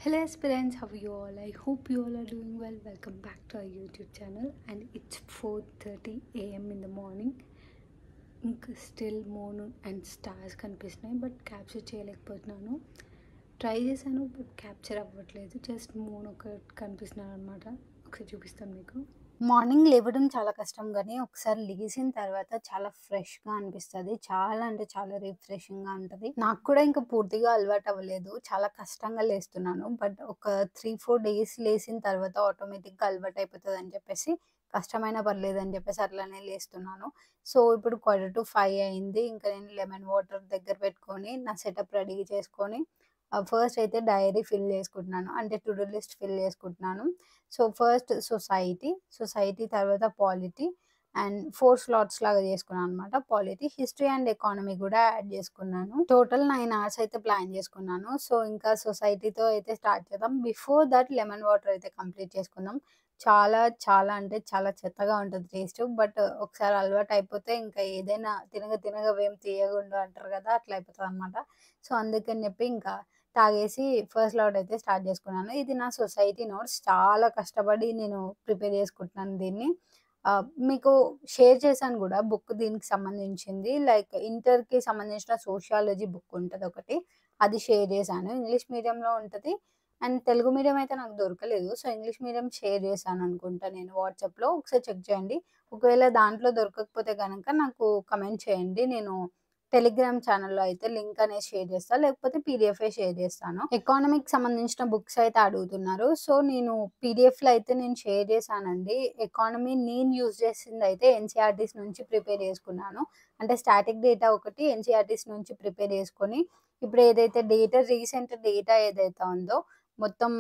Hello aspirants, how are you all? I hope you all are doing well. Welcome back to our YouTube channel and it's 4:30 a.m. in the morning. ఇంకా still moon and stars కనిపిస్తున్నాయి but capture చేయలేకపోతున్నాను. Try చేశాను but capture అవ్వట్లేదు. Just moon ఒక కనిపిస్తున్నాను అనమాట. ఒకసారి చూపిస్తాను మీకు. మార్నింగ్ లేవడం చాలా కష్టం కానీ ఒకసారి లెగిసిన తర్వాత చాలా ఫ్రెష్గా అనిపిస్తుంది. చాలా అంటే చాలా రిఫ్రెషింగ్గా ఉంటుంది. నాకు కూడా ఇంకా పూర్తిగా అలవాటు అవ్వలేదు. చాలా కష్టంగా లేస్తున్నాను. బట్ ఒక 3-4 డేస్ లేసిన తర్వాత ఆటోమేటిక్గా అలవాటు అయిపోతుంది అని చెప్పేసి కష్టమైనా పర్లేదు అని చెప్పేసి అట్లానే లేస్తున్నాను. సో ఇప్పుడు 4:45 అయింది. ఇంకా నేను లెమన్ వాటర్ దగ్గర పెట్టుకొని నా సెటప్ రెడీ చేసుకొని ఫస్ట్ అయితే డైరీ ఫిల్ చేసుకుంటున్నాను. అంటే టు డూ లిస్ట్ ఫిల్ చేసుకుంటున్నాను. సో ఫస్ట్ సొసైటీ తర్వాత పాలిటీ అండ్ 4 స్లాట్స్ లాగా చేసుకున్నాను అనమాట. పాలిటీ, హిస్టరీ అండ్ ఎకానమీ కూడా యాడ్ చేసుకున్నాను. టోటల్ 9 అవర్స్ అయితే ప్లాన్ చేసుకున్నాను. సో ఇంకా సొసైటీతో అయితే స్టార్ట్ చేద్దాం. బిఫోర్ దట్ లెమన్ వాటర్ అయితే కంప్లీట్ చేసుకుందాం. చాలా చాలా అంటే చాలా చెత్తగా ఉంటుంది టేస్ట్. బట్ ఒకసారి అలవాటు అయిపోతే ఇంకా ఏదైనా తినగా వేం తీయగుండు అంటారు కదా, అట్లా అయిపోతుంది అనమాట. సో అందుకని చెప్పి ఇంకా తాగేసి ఫస్ట్ లాట్ అయితే స్టార్ట్ చేసుకున్నాను. ఇది నా సొసైటీ నోట్స్. చాలా కష్టపడి నేను ప్రిపేర్ చేసుకుంటున్నాను దీన్ని. మీకు షేర్ చేశాను కూడా బుక్ దీనికి సంబంధించింది. లైక్ ఇంటర్‌కి సంబంధించిన సోషియాలజీ బుక్ ఉంటది ఒకటి. అది షేర్ చేశాను. ఇంగ్లీష్ మీడియంలో ఉంటది. అండ్ తెలుగు మీడియం అయితే నాకు దొరకలేదు. సో ఇంగ్లీష్ మీడియం షేర్ చేశాను అనుకుంటా నేను వాట్సాప్‌లో. ఒకసారి చెక్ చేయండి. ఒకవేళ దాంట్లో దొరకకపోతే గనక నాకు కామెంట్ చేయండి. నేను టెలిగ్రామ్ ఛానెల్‌లో అయితే లింక్ అనేది షేర్ చేస్తా. లేకపోతే పీడీఎఫే షేర్ చేస్తాను. ఎకానమీకి సంబంధించిన బుక్స్ అయితే అడుగుతున్నారు. సో నేను పీడీఎఫ్‌లో అయితే నేను షేర్ చేశానండి. ఎకానమీ నేను యూజ్ చేసిందయితే ఎన్‌సీఈఆర్‌టీస్ నుంచి ప్రిపేర్ చేసుకున్నాను. అంటే స్టాటిక్ డేటా ఒకటి ఎన్‌సీఈఆర్‌టీస్ నుంచి ప్రిపేర్ చేసుకొని, ఇప్పుడు ఏదైతే రీసెంట్ డేటా ఏదైతే ఉందో మొత్తం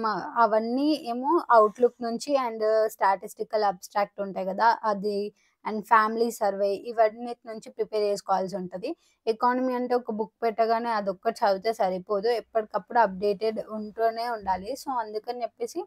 అవన్నీ ఏమో అవుట్‌లుక్ నుంచి అండ్ స్టాటిస్టికల్ అబ్స్ట్రాక్ట్ ఉంటాయి కదా, అది అండ్ ఫ్యామిలీ సర్వే ఇవన్నిటి నుంచి ప్రిపేర్ చేసుకోవాల్సి ఉంటది. ఎకానమీ అంటే ఒక బుక్ పెట్టగానే అదొక్కటి చదివితే సరిపోదు. ఎప్పటికప్పుడు అప్‌డేటెడ్ ఉంటూనే ఉండాలి. సో అందుకని చెప్పేసి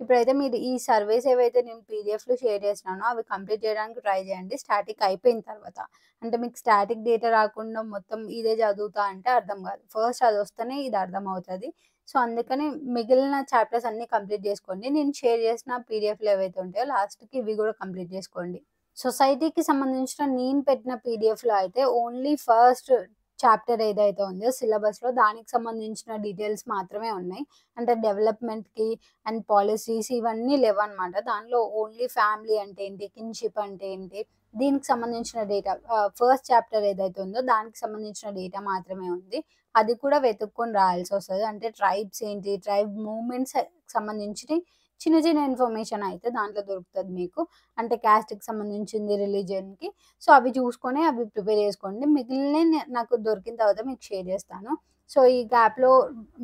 ఇప్పుడైతే మీరు ఈ సర్వేస్ ఏవైతే నేను పీడీఎఫ్‌లో షేర్ చేసినానో అవి కంప్లీట్ చేయడానికి ట్రై చేయండి. స్టాటిక్ అయిపోయిన తర్వాత. అంటే మీకు స్టాటిక్ డేటా రాకుండా మొత్తం ఇదే చదువుతా అంటే అర్థం కాదు. ఫస్ట్ అదొస్తేనే ఇది అర్థమవుతది. సో అందుకని మిగిలిన చాప్టర్స్ అన్నీ కంప్లీట్ చేసుకోండి. నేను షేర్ చేసిన పీడీఎఫ్‌లు ఏవైతే ఉంటాయో లాస్ట్‌కి ఇవి కూడా కంప్లీట్ చేసుకోండి. సొసైటీకి సంబంధించిన నేను పెట్టిన పీడీఎఫ్‌లో అయితే ఓన్లీ ఫస్ట్ చాప్టర్ ఏదైతే ఉందో సిలబస్‌లో దానికి సంబంధించిన డీటెయిల్స్ మాత్రమే ఉన్నాయి. అంటే డెవలప్‌మెంట్‌కి అండ్ పాలిసీస్ ఇవన్నీ లేవన్నమాట. దానిలో ఓన్లీ ఫ్యామిలీ అంటే ఏంటి, కిన్‌షిప్ అంటే ఏంటి, దీనికి సంబంధించిన డేటా ఫస్ట్ చాప్టర్ ఏదైతే ఉందో దానికి సంబంధించిన డేటా మాత్రమే ఉంది. అది కూడా వెతుక్కొని రాయాల్సొస్తది. అంటే ట్రైబ్స్ ఏంటి, ట్రైబ్ మూవ్‌మెంట్స్ సంబంధించినయి చిన్న ఇన్ఫర్మేషన్ అయితే దాంట్లో దొరుకుతది మీకు. అంటే క్యాస్ట్‌కి సంబంధించింది, రిలిజియన్‌కి. సో అవి చూసుకొని అవి ప్రిపేర్ చేసుకోండి. మిగిలినయి నాకు దొరికిన తర్వాత మీకు షేర్ చేస్తాను. సో ఈ గ్యాప్‌లో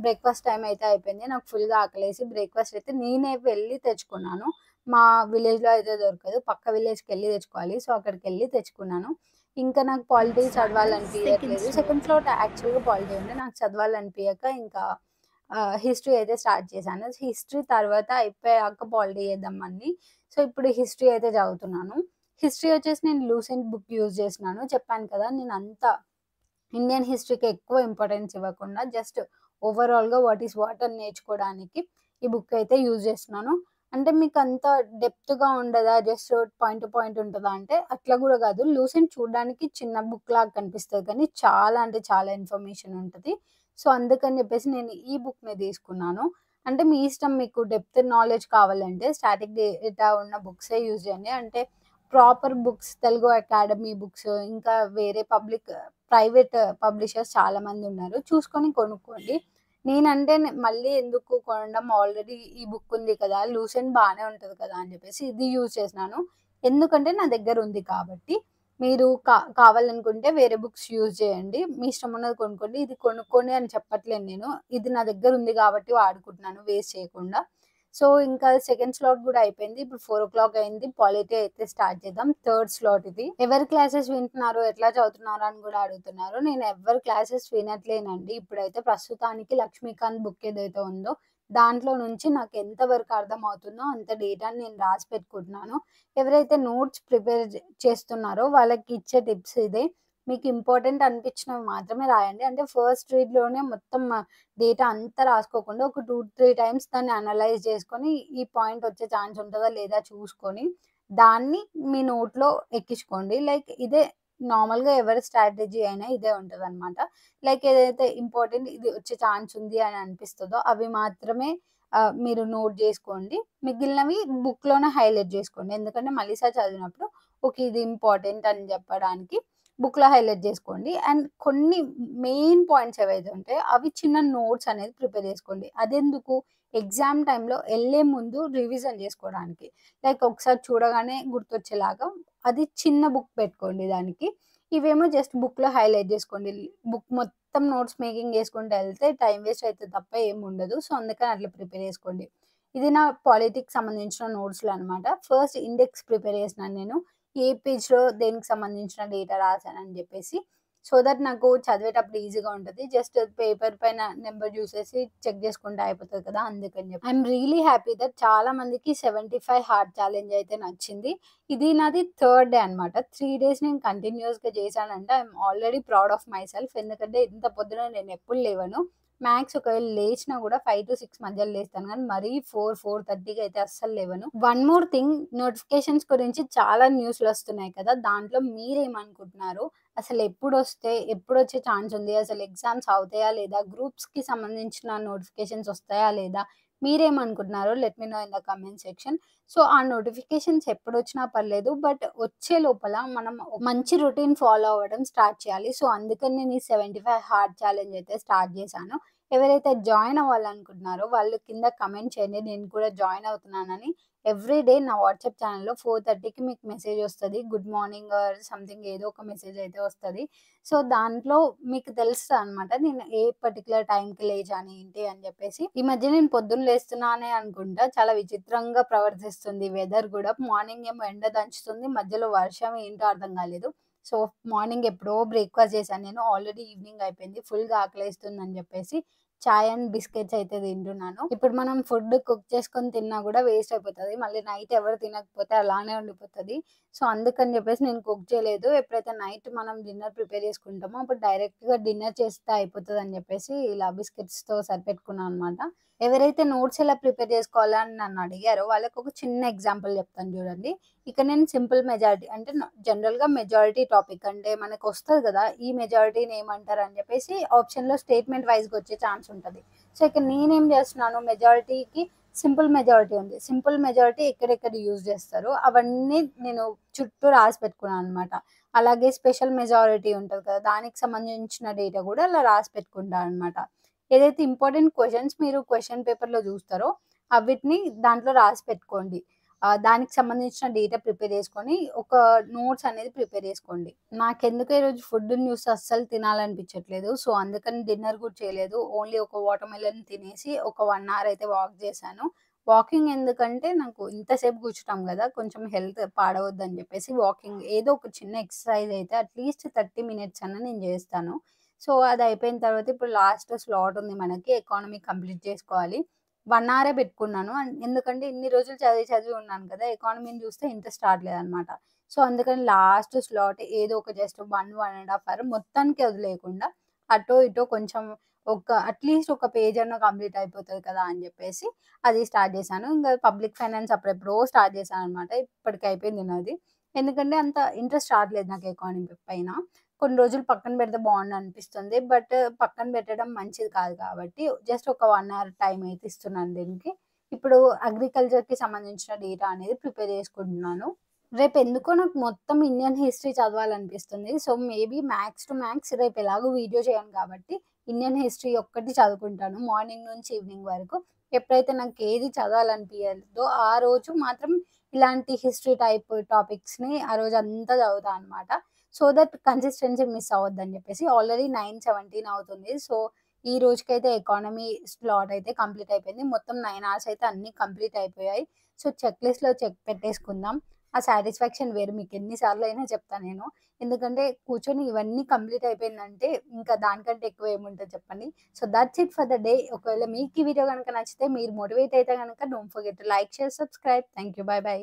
బ్రేక్‌ఫాస్ట్ టైమ్ అయితే అయిపోయింది. నాకు ఫుల్‌గా ఆకలేసి బ్రేక్‌ఫాస్ట్ అయితే నేనే వెళ్లి తెచ్చుకున్నాను. మా విలేజ్‌లో అయితే దొరకదు. పక్క విలేజ్‌కెళ్ళి తెచ్చుకోవాలి. సో అక్కడికెళ్ళి తెచ్చుకున్నాను. ఇంకా నాకు polity Second చదవాలనిపియట్లేదు. slot. Second slot యాక్చువల్‌గా పాలిటీ ఉండే. నాకు చదవాలనిపియక ఇంకా హిస్టరీ అయితే స్టార్ట్ చేశాను. హిస్టరీ తర్వాత అయిపోయాక పాలిటీ చేద్దామని. సో ఇప్పుడు హిస్టరీ అయితే చదువుతున్నాను. హిస్టరీ వచ్చేసి నేను లూసెంట్ బుక్ యూజ్ చేసినాను. చెప్పాను కదా, నేనంత ఇండియన్ హిస్టరీకి ఎక్కువ ఇంపార్టెన్స్ ఇవ్వకుండా జస్ట్ ఓవరాల్‌గా వాట్ ఈస్ వాట్ అని నేర్చుకోవడానికి ఈ బుక్ అయితే యూజ్ చేస్తున్నాను. అంటే మీకంత డెప్త్‌గా ఉండదా? జస్ట్ పాయింట్ టు పాయింట్ ఉంటదా అంటే అట్లా గూడా గాదు. లూసెంట్ చూడడానికి చిన్న బుక్‌లాగా కనిపిస్తది కానీ చాలా అంటే చాలా ఇన్ఫర్మేషన్ ఉంటది. సో అందుకని జెప్పేసి నేను ఈ బుక్‌ని తీసుకున్నాను. అంటే మీ ఇష్టం, మీకు డెప్త్ నాలెడ్జ్ కావాలంటే స్టాటిక్ డేటా ఉన్న బుక్సే యూజ్ చేయండి. అంటే proper books, Telugu academy books, ఇంకా వేరే ప్రైవేట్ పబ్లిషర్స్ చాలామందున్నారు. చూసుకొని కొనుక్కోండి. నేనంటే మళ్ళీ ఎందుకు కొనడం, ఆల్రెడీ ఈ బుక్ ఉంది కదా, లూసెంట్ బానే ఉంటది కదా అని చెప్పేసి ఇది యూజ్ చేసినాను. ఎందుకంటే నా దగ్గరుంది కాబట్టి. మీరు కావాలనుకుంటే వేరే బుక్స్ యూజ్ చేయండి. మీ ఇష్టమున్నది కొనుక్కోండి. ఇది కొనుక్కోండి అని చెప్పట్లేను నేను. ఇది నా దగ్గరుంది కాబట్టి వాడుకుంటున్నాను వేస్ట్ చేయకుండా. సో, ఇంకా సెకండ్ స్లాట్ గూడా అయిపోయింది. ఇప్పుడు 4:00 అయింది. పాలిటీ అయితే స్టార్ట్ చేద్దాం. థర్డ్ స్లాట్ ఇది. ఎవరి క్లాసెస్ వింటున్నారు, ఎట్లా చదువుతున్నారు అని గూడా అడుగుతున్నారు. నేను ఎవ్వరి క్లాసెస్ వినట్లేనండి. ఇప్పుడైతే ప్రస్తుతానికి లక్ష్మీకాంత్ బుక్ ఏదైతే ఉందో దాంట్లో నుంచి నాకు ఎంత వరకు అర్థమవుతుందో అంత డేటాని నేను రాసి పెట్టుకుంటున్నాను. ఎవరైతే నోట్స్ ప్రిపేర్ చేస్తున్నారో వాళ్ళకి ఇచ్చే టిప్స్ ఇదే. మీకు ఇంపార్టెంట్ అనిపించినవి మాత్రమే రాయండి. అంటే ఫస్ట్ రీడ్‌లోనే మొత్తం డేటా అంతా రాసుకోకుండా ఒక 2, 3 టైమ్స్ దాన్ని అనలైజ్ చేసుకొని, ఈ పాయింట్ వచ్చే ఛాన్స్ ఉంటదా లేదా చూసుకొని, దాన్ని మీ నోట్‌లో ఎక్కించుకోండి. లైక్ ఇదే నార్మల్‌గా ఎవరి స్ట్రాటజీ అయినా ఇదే ఉంటదనమాట. లైక్ ఏదైతే ఇంపార్టెంట్ ఇది వచ్చే ఛాన్స్ ఉంది అని అనిపిస్తదో అవి మాత్రమే మీరు నోట్ జేసుకోండి. మిగిలినవి బుక్‌లోనే హైలైట్ జేసుకోండి. ఎందుకంటే మళ్ళీసారి చదివినప్పుడు ఓకే. ఇది ఇంపార్టెంట్ అని జెప్పడానికి బుక్‌లో హైలైట్ జేసుకోండి. అండ్ కొన్ని మెయిన్ పాయింట్స్ ఏవైతే ఉంటాయో అవి చిన్న నోట్స్ అనేది ప్రిపేర్ జేసుకోండి. అదెందుకు? ఎగ్జామ్ టైమ్‌లో ఎళ్ళే ముందు రివిజన్ జేసుకోవడానికి. లైక్ ఒకసారి చూడగానే గుర్తొచ్చేలాగా అది చిన్న బుక్ పెట్టుకోండి దానికి. ఇవేమో జస్ట్ బుక్‌లో హైలైట్ జేసుకోండి. బుక్ మొత్తం నోట్స్ మేకింగ్ చేసుకుంటూ ఎళ్తే టైమ్ వేస్ట్ అయితది తప్ప ఏముండదు. సో, అందుకని అట్లా ప్రిపేర్ చేసుకోండి. ఇది నా పాలిటిక్స్ సంబంధించిన నోట్స్‌లో అనమాట. ఫస్ట్ ఇండెక్స్ ప్రిపేర్ చేసినాను నేను. ఏ పేజ్‌లో దేనికి సంబంధించిన డేటా రాసానని జెప్పేసి. సో దట్ నాకు చదివేటప్పుడు ఈజీగా ఉంటది. జస్ట్ పేపర్ పైన నంబర్ చూసేసి చెక్ చేసుకుంటే అయిపోతది కదా! అందుకని చెప్పి. ఐయామ్ రియల్లీ హ్యాపీ దట్ చాలా మందికి 75 హార్డ్ ఛాలెంజ్ అయితే నచ్చింది. ఇది నాది థర్డ్ డే అనమాట. 3 డేస్ నేను కంటిన్యూయస్‌గా చేశానంటే I'm already proud of my self. ఎందుకంటే ఇంత పొద్దున నేనెప్పుడు లేవను. మ్యాక్స్ ఒకవేళ లేచినా గూడా 5-6 మధ్యలో లేస్తాను గానీ, మరీ 4:30కి అయితే అస్సలు లేవను. వన్ మోర్ థింగ్ నోటిఫికేషన్స్ గురించి చాలా న్యూస్‌లొస్తున్నాయి కదా! దాంట్లో మీరేమనుకుంటున్నారు? అసలెప్పుడొస్తే ఎప్పుడొచ్చే ఛాన్స్ ఉంది? అసలు ఎగ్జామ్స్ అవుతాయా లేదా? గ్రూప్స్‌కి సంబంధించిన నోటిఫికేషన్స్ ఒస్తాయా లేదా? మీరేమనుకుంటున్నారో let me know in the comment section. So, ఆ నోటిఫికేషన్స్ ఎప్పుడొచ్చినా పర్లేదు. బట్ వచ్చే లోపల మనం మంచి రొటీన్ ఫాలో అవ్వడం స్టార్ట్ చేయాలి. సో, అందుకని నేను ఈ 75 హార్డ్ ఛాలెంజ్ అయితే స్టార్ట్ చేశాను. ఎవరైతే జాయిన్ అవ్వాలనుకుంటున్నారో వాళ్ళు కింద కమెంట్ చేయండి. నేను కూడా జాయిన్ అవుతున్నానని. ఎవ్రీ డే నా వాట్సాప్ ఛానెల్‌లో 4:30కి మీకు మెసేజ్ ఒస్తది. గుడ్ మార్నింగ్ ఆర్ సంథింగ్ ఏదో ఒక మెసేజ్ అయితే వస్తది. సో, దాంట్లో మీకు తెలుస్తదనమాట. నేను ఏ పర్టిక్యులర్ టైంకి లేచాను ఏంటి అని జెప్పేసి. ఈ మధ్య నేను పొద్దున్న లేస్తున్నానే అనుకుంటా. చాలా విచిత్రంగా ప్రవర్తిస్తుంది వెదర్ గూడా. మార్నింగ్ ఏమో ఎండ దంచుతుంది. మధ్యలో వర్షం ఏంటో అర్థం గాలేదు. సో, మార్నింగ్ ఎప్పుడో బ్రేక్‌ఫాస్ట్ చేశాను నేను. ఆల్రెడీ ఈవినింగ్ అయిపోయింది. ఫుల్‌గా ఆకలేస్తుందని జెప్పేసి చాయ్ అండ్ బిస్కెట్స్ అయితే తింటున్నాను. ఇప్పుడు మనం ఫుడ్ కుక్ చేసుకొని తిన్నా గూడా వేస్ట్ అయిపోతది. మళ్ళీ నైట్ ఎవరు తినకపోతే అలానే ఉండిపోతది. సో, అందుకని జెప్పేసి నేను కుక్ చేయలేదు. ఎప్పుడైతే నైట్ మనం డిన్నర్ ప్రిపేర్ చేసుకుంటామో అప్పుడు డైరెక్ట్‌గా డిన్నర్ చేస్తే అయిపోతదని జెప్పేసి ఇలా బిస్కెట్స్‌తో సరిపెట్టుకున్నా అనమాట. ఎవరైతే నోట్స్ ఎలా ప్రిపేర్ చేసుకోవాలా అని నన్నడిగారో వాళ్ళకొక చిన్న ఎగ్జాంపుల్ చెప్తాను చూడండి. ఇక్కడ నేను సింపుల్ మెజారిటీ అంటే జనరల్‌గా మెజారిటీ టాపిక్ అంటే మనకొస్తది గదా! ఈ మెజారిటీని ఏమంటారని జెప్పేసి ఆప్షన్‌లో స్టేట్‌మెంట్ వైస్‌గా వచ్చే ఛాన్స్ ఉంటది. సో, ఇక్కడ నేనేం జేస్తున్నాను మెజారిటీకి సింపుల్ మెజారిటీ ఉంది. సింపుల్ మెజారిటీ ఎక్కడెక్కడ యూజ్ జేస్తారు అవన్నీ నేను చుట్టూ రాసి పెట్టుకున్నాననమాట. అలాగే స్పెషల్ మెజారిటీ ఉంటది కదా! దానికి సంబంధించిన డేటా గూడా అలా రాసి పెట్టుకుంటా అనమాట. ఏదైతే ఇంపార్టెంట్ క్వెషన్స్ మీరు క్వెషన్ పేపర్‌లో జూస్తారో అవిటిని దాంట్లో రాసి పెట్టుకోండి. దానికి సంబంధించిన డేటా ప్రిపేర్ చేసుకొని, ఒక నోట్స్ అనేది ప్రిపేర్ చేసుకోండి. నాకెందుకో ఈరోజు ఫుడ్‌ని చూస్తే అస్సలు తినాలనిపించట్లేదు. సో, అందుకని డిన్నర్ కూడా చేయలేదు. ఓన్లీ ఒక వాటర్ మెలన్ తినేసి ఒక 1 అవర్ అయితే వాక్ చేశాను. వాకింగ్ ఎందుకంటే నాకు ఇంతసేపు కూర్చుంటాం గదా! కొంచెం హెల్త్ పాడవద్దని చెప్పేసి వాకింగ్ ఏదో ఒక చిన్న ఎక్సర్‌సైజ్ అయితే అట్‌లీస్ట్ 30 మినిట్స్ అన్నా నేను చేస్తాను. సో, అది అయిపోయిన తర్వాత ఇప్పుడు లాస్ట్ స్లాట్ ఉంది మనకి. ఎకానమీ కంప్లీట్ చేసుకోవాలి. 1 అవరే పెట్టుకున్నాను. ఎందుకంటే ఇన్ని రోజులు చదివి చదివి ఉన్నాను కదా! ఎకానమీని చూస్తే ఇంట్రెస్ట్ రావట్లేదనమాట. సో, అందుకని లాస్ట్ స్లాట్ ఏదో ఒక జస్ట్ 1, 1 ½ అవర్ మొత్తానికి వదిలేయకుండా అటో ఇటో కొంచెం అట్‌లీస్ట్ ఒక పేజ్ అన్నా కంప్లీట్ అయిపోతది కదా! అని చెప్పేసి అది స్టార్ట్ చేశాను. ఇంక పబ్లిక్ ఫైనాన్స్ అప్పుడెప్పుడో స్టార్ట్ చేశాననమాట. ఇప్పటికి అయిపోయింది నాది. ఎందుకంటే అంత ఇంట్రెస్ట్ రావట్లేదు నాకు ఎకానమీ పైన. కొన్ని రోజులు పక్కన పెడితే బావుండనిపిస్తుంది. బట్ పక్కన పెట్టడం మంచిది కాదు కాబట్టి జస్ట్ ఒక 1 అవర్ టైమ్ అయితే ఇస్తున్నాను దీనికి. ఇప్పుడు అగ్రికల్చర్‌కి సంబంధించిన డేటా అనేది ప్రిపేర్ చేసుకుంటున్నాను. రేపెందుకో నాకు మొత్తం ఇండియన్ హిస్టరీ చదవాలనిపిస్తుంది. So, maybe max to max రేపు ఎలాగో వీడియో చేయను కాబట్టి ఇండియన్ హిస్టరీ ఒక్కటి చదువుకుంటాను మార్నింగ్ నుంచి ఈవినింగ్ వరకు. ఎప్పుడైతే నాకేది చదవాలనిపియదో ఆ రోజు మాత్రం ఇలాంటి హిస్టరీ టైప్ టాపిక్స్‌ని ఆ రోజంతా చదువుతా అనమాట. సో దట్ కన్సిస్టెన్సీ మిస్ అవ్వద్దని చెప్పేసి ఆల్రెడీ 9:17 అవుతుంది. సో, ఈ రోజుకైతే ఎకానమీ స్లాట్ అయితే కంప్లీట్ అయిపోయింది. మొత్తం 9 అవర్స్ అయితే అన్నీ కంప్లీట్ అయిపోయాయి. సో, చెక్ లిస్ట్‌లో చెక్ పెట్టేసుకుందాం. ఆ సాటిస్ఫాక్షన్ వేరు. మీకు ఎన్ని సార్లయినా చెప్తా నేను. ఎందుకంటే కూర్చొని ఇవన్నీ కంప్లీట్ అయిపోయిందంటే ఇంకా దానికంటే ఎక్కువ ఏముంటది చెప్పండి. So, that's it for the day. ఒకవేళ మీకు ఈ వీడియో గనుక నచ్చితే మీరు మోటివేట్ అయితే గనుక don't forget to like, share, subscribe. Thank you. By by.